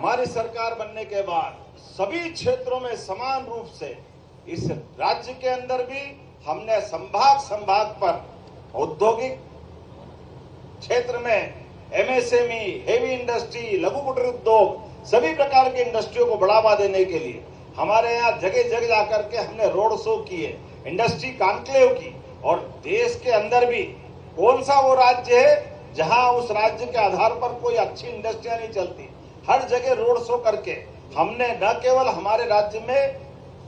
हमारी सरकार बनने के बाद सभी क्षेत्रों में समान रूप से इस राज्य के अंदर भी हमने संभाग संभाग पर औद्योगिक क्षेत्र में एमएसएमई, हेवी इंडस्ट्री, लघु कुटीर उद्योग, सभी प्रकार के इंडस्ट्रियों को बढ़ावा देने के लिए हमारे यहाँ जगह जगह जाकर के हमने रोड शो किए, इंडस्ट्री कॉन्क्लेव की। और देश के अंदर भी कौन सा वो राज्य है जहां उस राज्य के आधार पर कोई अच्छी इंडस्ट्रियां नहीं चलती। हर जगह रोड शो करके हमने न केवल हमारे राज्य में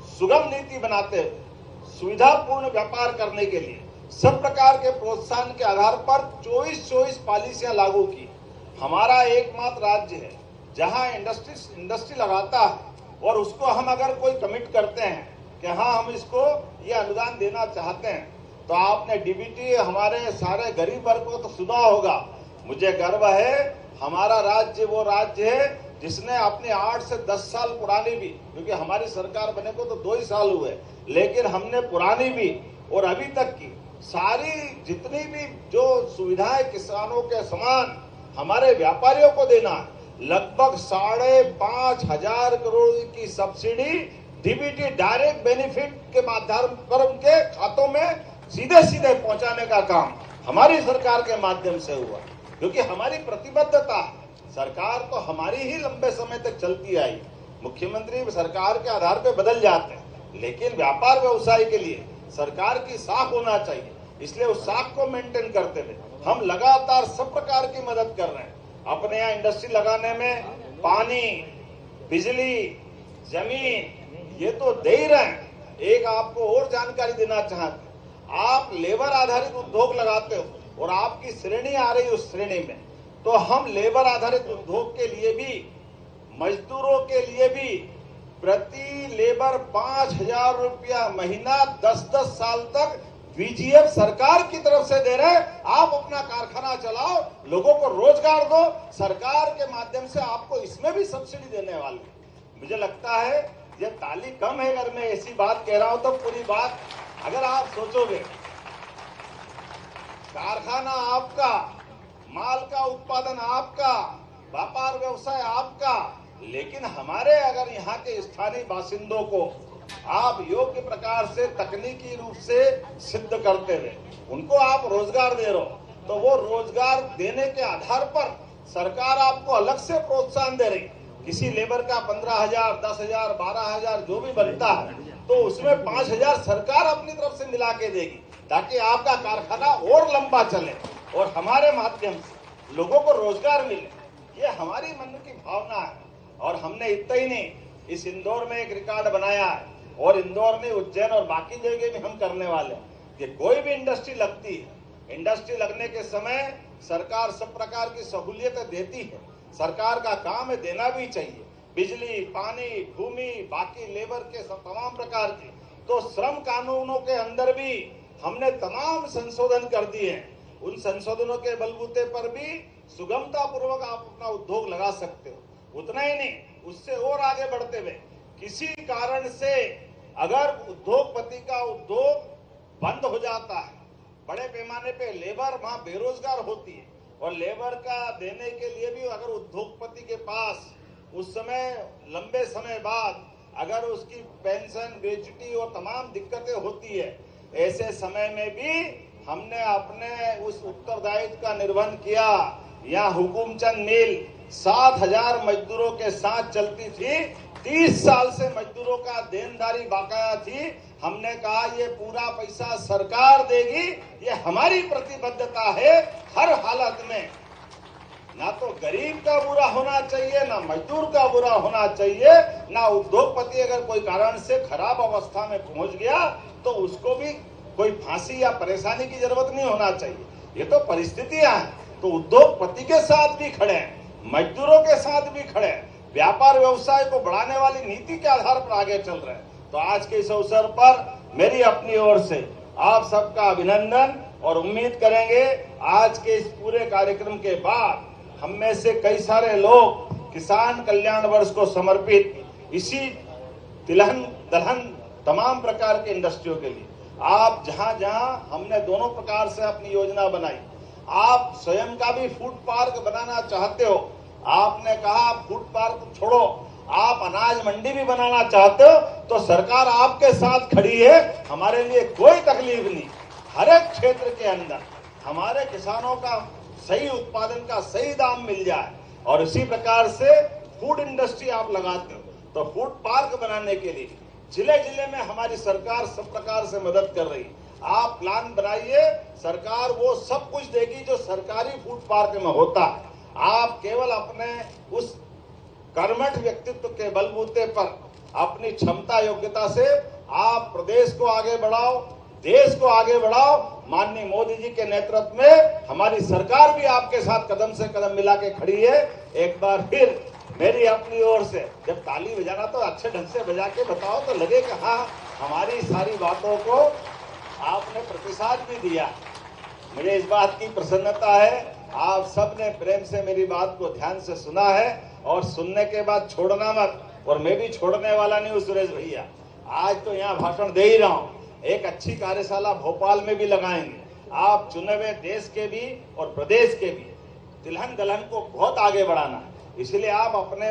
सुगम नीति बनाते सुविधापूर्ण व्यापार करने के लिए सब प्रकार के प्रोत्साहन के आधार पर 24 पॉलिसियां लागू की। हमारा एकमात्र राज्य है जहां इंडस्ट्री लगाता है और उसको हम अगर कोई कमिट करते हैं कि हाँ हम इसको ये अनुदान देना चाहते हैं, तो आपने डीबीटी हमारे सारे गरीब वर्ग को तो सुना होगा। मुझे गर्व है हमारा राज्य वो राज्य है जिसने अपने 8 से 10 साल पुरानी भी, क्योंकि हमारी सरकार बने को तो 2 ही साल हुए, लेकिन हमने पुरानी भी और अभी तक की सारी जितनी भी जो सुविधाएं किसानों के समान हमारे व्यापारियों को देना, लगभग 5,500 करोड़ की सब्सिडी डीबीटी डायरेक्ट बेनिफिट के माध्यम पर उनके खातों में सीधे सीधे पहुंचाने का काम हमारी सरकार के माध्यम से हुआ। क्योंकि हमारी प्रतिबद्धता, सरकार तो हमारी ही लंबे समय तक चलती आई, मुख्यमंत्री सरकार के आधार पर बदल जाते हैं, लेकिन व्यापार व्यवसाय के लिए सरकार की साख होना चाहिए। इसलिए उस साख को मेंटेन करते हुए हम लगातार सब प्रकार की मदद कर रहे हैं। अपने यहाँ इंडस्ट्री लगाने में पानी, बिजली, जमीन ये तो दे ही रहे हैं। एक आपको और जानकारी देना चाहते, आप लेबर आधारित उद्योग लगाते हो और आपकी श्रेणी आ रही है उस श्रेणी में, तो हम लेबर आधारित उद्योग के लिए भी, मजदूरों के लिए भी प्रति लेबर 5,000 रुपया महीना 10-10 साल तक वीजीएफ सरकार की तरफ से दे रहे। आप अपना कारखाना चलाओ, लोगों को रोजगार दो, सरकार के माध्यम से आपको इसमें भी सब्सिडी देने वाले। मुझे लगता है ये ताली कम है अगर मैं ऐसी बात कह रहा हूं, तो पूरी बात अगर आप सोचोगे, कारखाना आपका, माल का उत्पादन आपका, व्यापार व्यवसाय आपका, लेकिन हमारे अगर यहाँ के स्थानीय बासिंदों को आप योग्य प्रकार से तकनीकी रूप से सिद्ध करते हुए उनको आप रोजगार दे रहे हो, तो वो रोजगार देने के आधार पर सरकार आपको अलग से प्रोत्साहन दे रही। किसी लेबर का 15,000, 10,000, 12,000 जो भी बनता है, तो उसमें 5,000 सरकार अपनी तरफ से मिला के देगी, ताकि आपका कारखाना और लंबा चले और हमारे माध्यम से लोगों को रोजगार मिले। ये हमारी मन की भावना है। और हमने इतना ही नहीं, इस इंदौर में एक रिकॉर्ड बनाया है, और इंदौर में, उज्जैन और बाकी जगह भी हम करने वाले हैं कि कोई भी इंडस्ट्री लगती है, इंडस्ट्री लगने के समय सरकार सब प्रकार की सहूलियतें देती है। सरकार का काम है, देना भी चाहिए, बिजली, पानी, भूमि, बाकी लेबर के तमाम प्रकार की। तो श्रम कानूनों के अंदर भी हमने तमाम संशोधन कर दिए हैं। उन संशोधनों के बलबूते पर भी सुगमता पूर्वक आप अपना उद्योग लगा सकते हो। उतना ही नहीं, उससे और आगे बढ़ते हुए किसी कारण से अगर उद्योगपति का उद्योग बंद हो जाता है, बड़े पैमाने पे लेबर वहां बेरोजगार होती है, और लेबर का देने के लिए भी अगर उद्योगपति के पास उस समय लंबे समय बाद अगर उसकी पेंशन, ग्रेच्युटी और तमाम दिक्कतें होती है, ऐसे समय में भी हमने अपने उस उत्तरदायित्व का निर्वहन किया। यहाँ हुकुमचंद मिल 7,000 मजदूरों के साथ चलती थी, 30 साल से मजदूरों का देनदारी बकाया थी। हमने कहा ये पूरा पैसा सरकार देगी, ये हमारी प्रतिबद्धता है। हर हालत में ना तो गरीब का बुरा होना चाहिए, ना मजदूर का बुरा होना चाहिए, ना उद्योगपति अगर कोई कारण से खराब अवस्था में पहुंच गया तो उसको भी कोई फांसी या परेशानी की जरूरत नहीं होना चाहिए। ये तो परिस्थितियां हैं। तो उद्योगपति के साथ भी खड़े हैं, मजदूरों के साथ भी खड़े हैं, व्यापार व्यवसाय को बढ़ाने वाली नीति के आधार पर आगे चल रहे हैं। तो आज के इस अवसर पर मेरी अपनी ओर से आप सबका अभिनंदन, और उम्मीद करेंगे आज के इस पूरे कार्यक्रम के बाद हम में से कई सारे लोग किसान कल्याण वर्ष को समर्पित इसी तिलहन दलहन तमाम प्रकार के इंडस्ट्रियों के लिए आप जहां जहां हमने दोनों प्रकार से अपनी योजना बनाई, आप स्वयं का भी फूड पार्क बनाना चाहते हो आपने कहा आप फूड पार्क छोड़ो, आप अनाज मंडी भी बनाना चाहते हो तो सरकार आपके साथ खड़ी है, हमारे लिए कोई तकलीफ नहीं। हर एक क्षेत्र के अंदर हमारे किसानों का सही उत्पादन का सही दाम मिल जाए, और इसी प्रकार से फूड इंडस्ट्री आप लगाते हो तो फूड पार्क बनाने के लिए जिले जिले में हमारी सरकार सब प्रकार से मदद कर रही है। आप प्लान बनाइए, सरकार वो सब कुछ देगी जो सरकारी फूड पार्क में होता है। आप केवल अपने उस कर्मठ व्यक्तित्व के बलबूते पर अपनी क्षमता योग्यता से आप प्रदेश को आगे बढ़ाओ, देश को आगे बढ़ाओ। माननीय मोदी जी के नेतृत्व में हमारी सरकार भी आपके साथ कदम से कदम मिला के खड़ी है। एक बार फिर मेरी अपनी ओर से, जब ताली बजाना तो अच्छे ढंग से बजा के बताओ तो लगे कि हाँ हमारी सारी बातों को आपने प्रतिसाद भी दिया। मुझे इस बात की प्रसन्नता है, आप सबने प्रेम से मेरी बात को ध्यान से सुना है, और सुनने के बाद छोड़ना मत। और मैं भी छोड़ने वाला नहीं हूँ सुरेश भैया, आज तो यहाँ भाषण दे ही रहा हूँ, एक अच्छी कार्यशाला भोपाल में भी लगाएंगे। आप चुने हुए देश के भी और प्रदेश के भी तिलहन दलहन को बहुत आगे बढ़ाना है, इसलिए आप अपने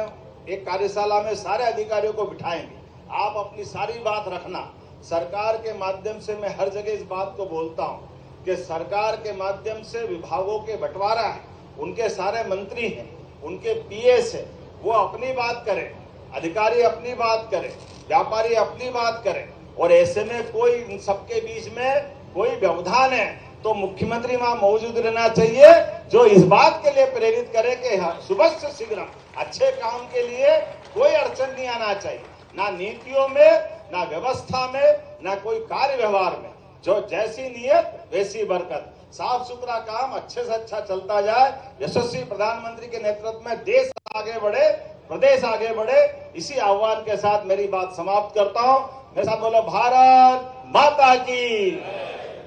एक कार्यशाला में सारे अधिकारियों को बिठाएंगे। आप अपनी सारी बात रखना। सरकार के माध्यम से मैं हर जगह इस बात को बोलता हूँ कि सरकार के माध्यम से विभागों के बंटवारा है, उनके सारे मंत्री हैं, उनके पीएस है, वो अपनी बात करें, अधिकारी अपनी बात करें, व्यापारी अपनी बात करें, और ऐसे में कोई इन सबके बीच में कोई व्यवधान है तो मुख्यमंत्री वहां मौजूद रहना चाहिए, जो इस बात के लिए प्रेरित करे कि सुबह से शीघ्र अच्छे काम के लिए कोई अड़चन नहीं आना चाहिए, ना नीतियों में, ना व्यवस्था में, ना कोई कार्य व्यवहार में। जो जैसी नियत वैसी बरकत, साफ सुथरा काम अच्छे से अच्छा चलता जाए। यशस्वी प्रधानमंत्री के नेतृत्व में देश आगे बढ़े, प्रदेश आगे बढ़े, इसी आह्वान के साथ मेरी बात समाप्त करता हूँ। मेरे साथ बोलो भारत माता की,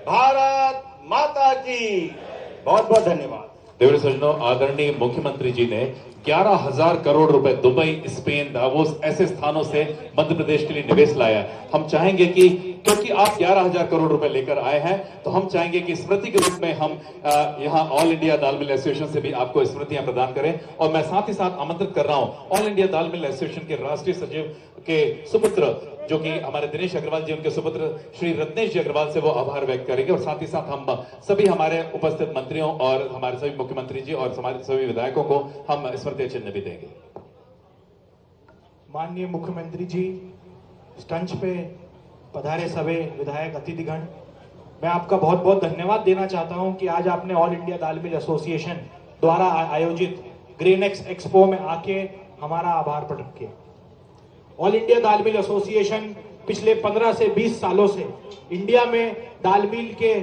भारत माता की। बहुत बहुत धन्यवाद। देवेंद्र सज्जनों, आदरणीय मुख्यमंत्री जी ने 11,000 करोड़ रुपए दुबई, स्पेन, दावोस ऐसे स्थानों से मध्य प्रदेश के लिए निवेश लाया। हम चाहेंगे कि क्योंकि आप 11,000 करोड़ रुपए लेकर आए हैं, तो हम चाहेंगे कि स्मृति के रूप में हम यहाँ ऑल इंडिया दाल मिल एसोसिएशन से भी आपको स्मृतियां प्रदान करें। और मैं साथ ही साथ आमंत्रित कर रहा हूं ऑल इंडिया दाल मिल एसोसिएशन के राष्ट्रीय सचिव के सुपुत्र, जो कि हमारे दिनेश अग्रवाल जी, उनके सुपुत्र श्री रत्नेश जी अग्रवाल से वो आभार व्यक्त करेंगे। और साथ ही साथ हम सभी हमारे उपस्थित मंत्रियों और हमारे सभी मुख्यमंत्री जी और हमारे सभी विधायकों को हम स्मृति चिन्ह भी देंगे। माननीय मुख्यमंत्री जी, स्टंच पे पधारे सभी विधायक अतिथिगण, मैं आपका बहुत बहुत धन्यवाद देना चाहता हूं कि आज आपने ऑल इंडिया दाल मिल एसोसिएशन द्वारा आयोजित ग्रेनेक्स एक्सपो में आके हमारा आभार प्रकट किया। ऑल इंडिया दाल मिल एसोसिएशन पिछले 15 से 20 सालों से इंडिया में दाल मिल के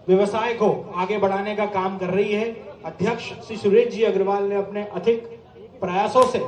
व्यवसाय को आगे बढ़ाने का काम कर रही है। अध्यक्ष श्री सुरेश जी अग्रवाल ने अपने अधिक प्रयासों से